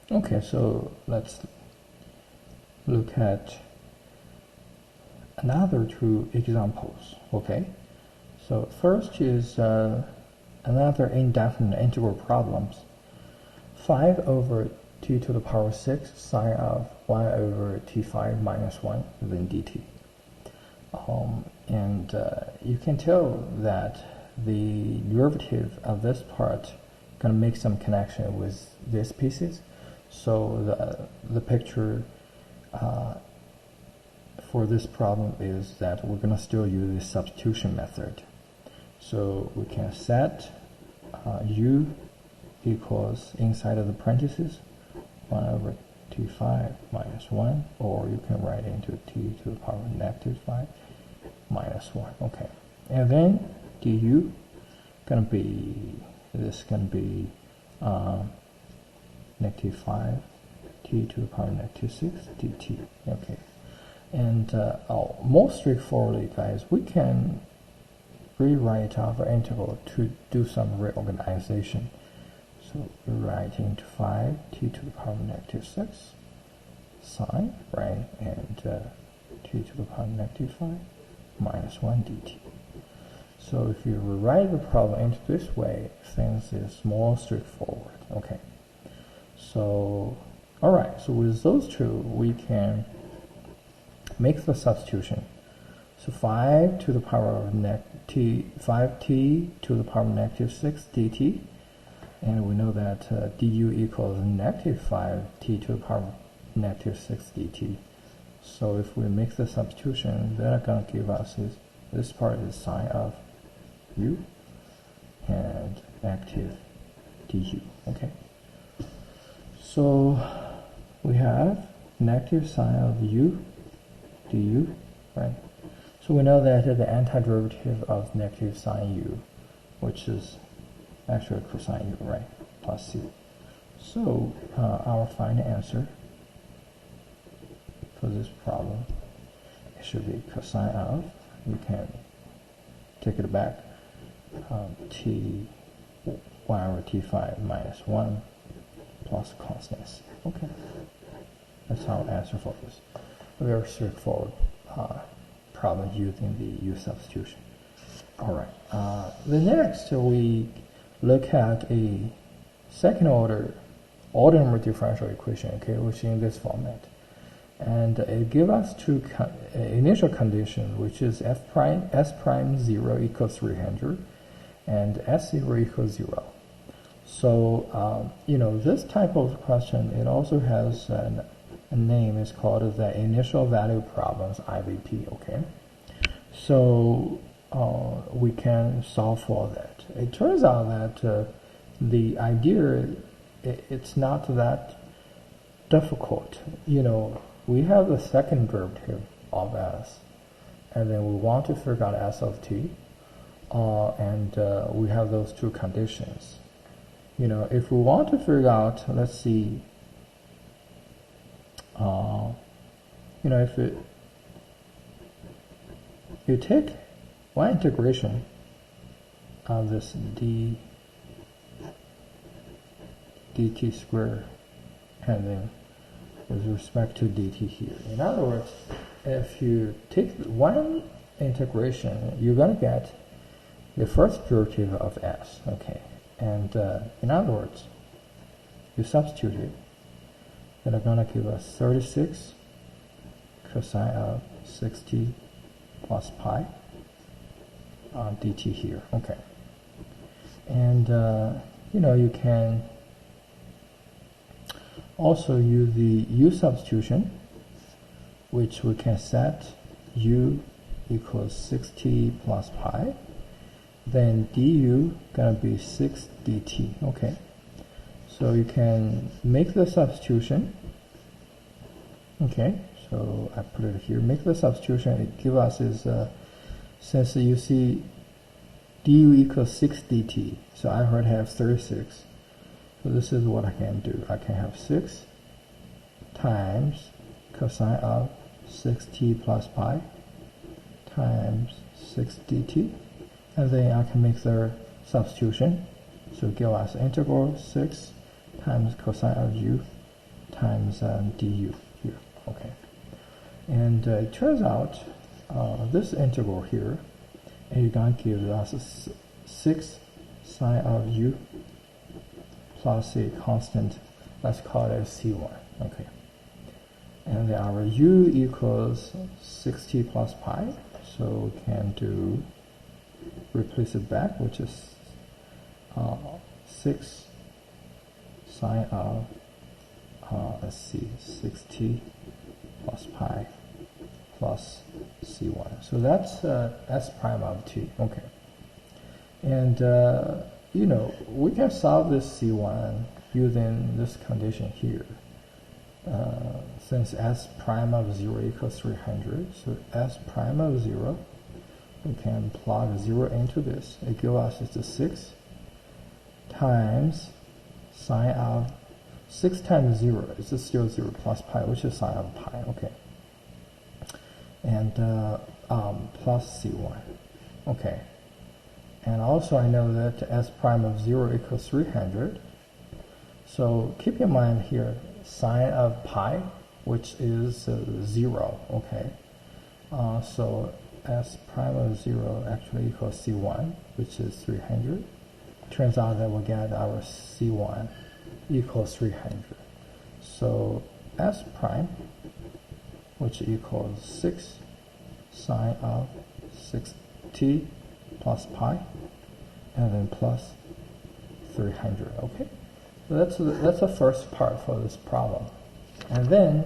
Okay, so let's look at another two examples. Okay, so first is another indefinite integral problems. 5 over t to the power 6 sine of y over t5 minus 1 then dt. And you can tell that the derivative of this part going to make some connection with these pieces. So the picture for this problem is that we're going to still use the substitution method. So we can set u equals inside of the parentheses 1 over t5 minus 1, or you can write into t to the power negative 5 minus 1. Okay, and then du gonna be, this gonna be negative 5 t to the power negative 6 dt. Okay, and most straightforwardly, guys, we can rewrite our integral to do some reorganization. So we write into 5 t to the power negative 6 sine, right, and t to the power negative 5 minus 1 dt. So if you rewrite the problem into this way, things is more straightforward. Okay, so alright, so with those two we can make the substitution. So 5 to the power of 5t to the power of negative 6 dt, and we know that du equals negative 5t to the power of negative 6 dt. So if we make the substitution, they're going to give us is, this part is sine of u and negative du. Okay, so we have negative sine of u du, right? So we know that the antiderivative of negative sine u, which is actually cosine u, right, plus c. So our final answer for this problem, it should be cosine of, you can take it back, t 1 over t5 minus 1 plus constant c. Okay, that's our answer for this. Very straightforward problem using the u substitution. Alright, the next we look at a second order ordinary differential equation, okay, which is in this format. And it gives us two initial conditions, which is s prime 0 equals 300 and s0 equals 0. So, you know, this type of question, it also has a name, is called the initial value problems, IVP, okay? So, we can solve for that. It turns out that the idea, it's not that difficult. You know, we have the second derivative of s, and then we want to figure out s of t, and we have those two conditions. You know, if we want to figure out, let's see, you know, if you take one integration of this dt squared, and then with respect to dt here. In other words, if you take one integration, you're going to get the first derivative of s, okay? And in other words, you substitute it, then it's going to give us 36 cosine of 6t plus pi dt here, okay? And you know, you can also use the u substitution, which we can set u equals 6t plus pi, then du gonna be 6 dt, okay? So you can make the substitution, okay? So I put it here, make the substitution, it gives us is, since you see du equals 6 dt, so I already have 36. So this is what I can do. I can have 6 times cosine of 6t plus pi times 6 dt, and then I can make the substitution. So give us integral 6 times cosine of u times du here. Okay, and it turns out this integral here is going to give us 6 sine of u plus a constant, let's call it c1. Okay, and then our u equals 6t plus pi, so we can do replace it back, which is 6 sine of let's see, 6t plus pi plus c1. So that's s prime of t. Okay, and you know, we can solve this c1 using this condition here. Since s prime of 0 equals 300, so s prime of 0, we can plug 0 into this. It gives us the 6 times sine of 6 times 0 is still 0 plus pi, which is sine of pi. Okay, and plus c1. Okay, and also I know that s prime of 0 equals 300. So keep in mind here sine of pi, which is 0. Okay, so s prime of 0 actually equals c1, which is 300. Turns out that we'll get our c1 equals 300. So s prime, which equals 6 sine of 6t plus pi, and then plus 300. Okay, so that's the first part for this problem. And then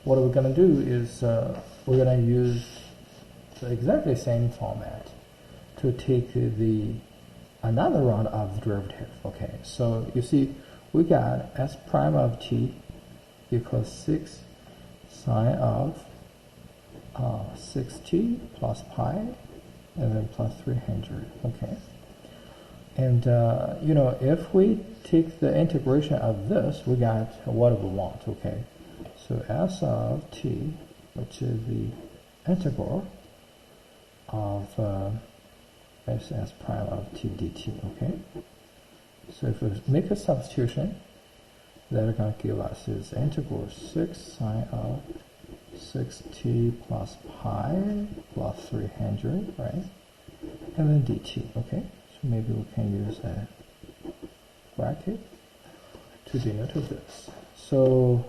what we're going to do is we're going to use the exactly same format to take another round of derivative. Okay, so you see we got s prime of t equals 6 sine of 6t plus pi, and then plus 300. Okay, and you know, if we take the integration of this, we got what we want. Okay, so s of t, which is the integral of s prime of t dt. Okay, so if we make a substitution, that is going to give us is integral 6 sine of 6t plus pi plus 300, right? And then dt. Okay, so maybe we can use a bracket to denote this. So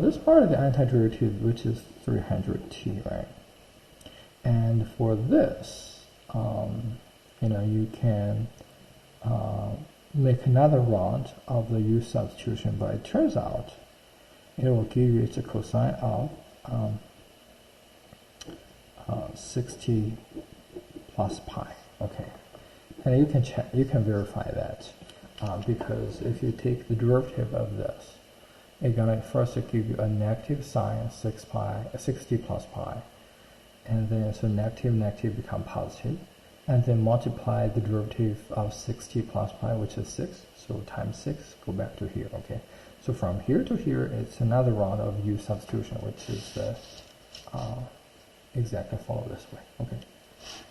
this part of the antiderivative, which is 300t, right? And for this, you know, you can make another round of the u substitution, but it turns out it will give you the cosine of 6t plus pi. Okay, and you can check, you can verify that because if you take the derivative of this, it's gonna first give you a negative sine 6t plus pi, and then so negative become positive, and then multiply the derivative of 6t plus pi, which is 6, so times 6, go back to here. Okay, so from here to here, it's another round of u substitution, which is exactly follow this way. Okay,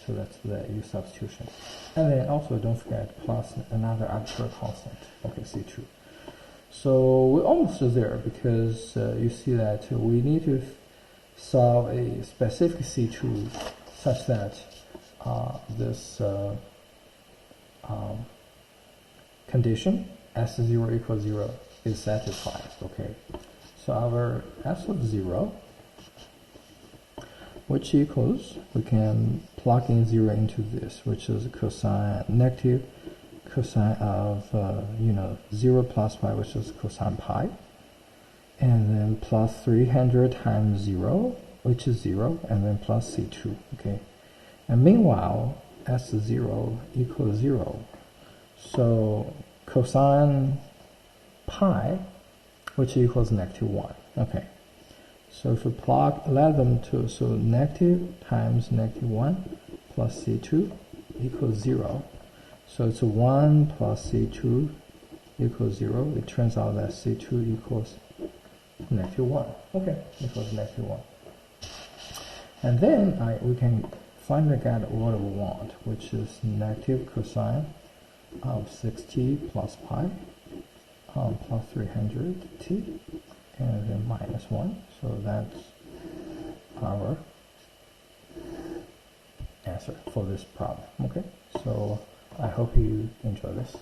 so that's the u substitution, and then also don't forget plus another arbitrary constant. Okay, c2. So we're almost there because you see that we need to solve a specific c2 such that this condition s0 equals 0 is satisfied. Okay, so our s of 0, which equals, we can plug in 0 into this, which is cosine, negative cosine of you know, 0 plus pi, which is cosine pi, and then plus 300 times 0, which is 0, and then plus c2. Okay, and meanwhile s0 equals 0, so cosine pi, which equals negative 1. Okay, so if we let them to, so negative times negative 1 plus c2 equals 0. So it's 1 plus c2 equals 0. It turns out that c2 equals negative 1. Okay, equals negative 1. And then we can finally get what we want, which is negative cosine of 6t plus pi plus 300t, and then minus 1. So that's our answer for this problem. Okay, so I hope you enjoy this.